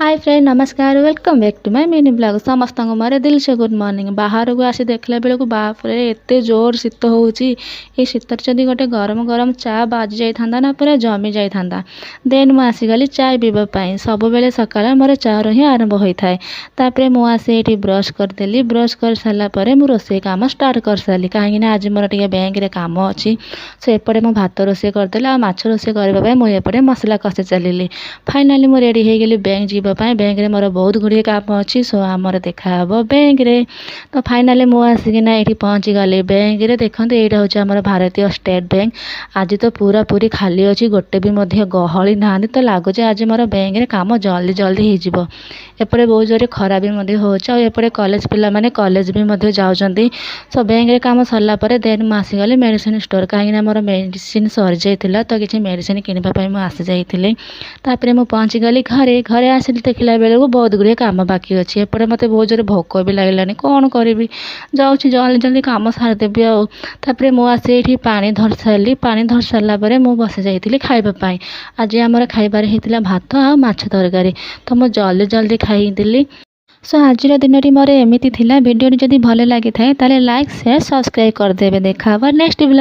हाय friend नमस्कार welcome back to my mini blog समस्त मारे दिल से गुड मॉर्निंग बाहर को आसी देखला बेलू बाप रे एते जोर शीत होउची ए शीतर जदि गोटे गरम गरम चा बाजी जाइथांदा ना पूरा जमी जाइथांदा। देन मु आसीगली चाय पीबा पाई सब बेले सकाळ मोर चा रो ही आरंभ होइथाय। तापरे मु आसी एठी ब्रश करदेली ब्रश कर साला परे मु रोसे काम स्टार्ट कर साली काहे ना आज मोर टिके बैंक रे काम अछि सो एपटे मु भात रोसे करदेला आ माछ रोसे करबा पाई मु एपटे मसला कसे चलिली। फाइनली मु रेडी हे गेली बैंक जीवा बैंक रे मोर बहुत गुड़िए काम अच्छी सो आमर देखा हे बैंक रे। तो फाइनली मु आसिकिना ये पहुँची गली बैंक रे देखते यहाँ हूँ आम भारतीय स्टेट बैंक। आज तो पूरा पूरी खाली अच्छी गोटे भी गहली ना तो लगुच आज मोर बैंक रे काम जल्दी जल्दी हो एपटे बहुत जोर खरा भी होपटे कॉलेज पिला माने कॉलेज भी जाऊँगी। सो बैंक रे काम सरला देन मु आसीगली मेडिसिन स्टोर कहीं मोर मेडिसिन सरी जाइए तो किसी मेडिसिन किनिबा मु आसी जाइए। तापरे मु पहुँची गली घरे घरे आसिली देखला बेलू बहुत गुड़िए काम बाकी अच्छी एपटे मत बहुत जोर भोक भी लगलानी कौन करी जाऊँगी जल्दी जल्दी काम सारिदेवी आउे मुझे ये पानी धर सारी पानी धर सारापर मुझे बसी जाइली खावाई। आज आम खाइबार होता भात आ माछ तरकारी तो मुझे जल्दी जल्दी खाईदेली। सो आज दिन मोर एमती भिडियो जदि भल लगी था लाइक शेयर सब्सक्राइब करदे। देखा नेक्स्ट ब्लॉग।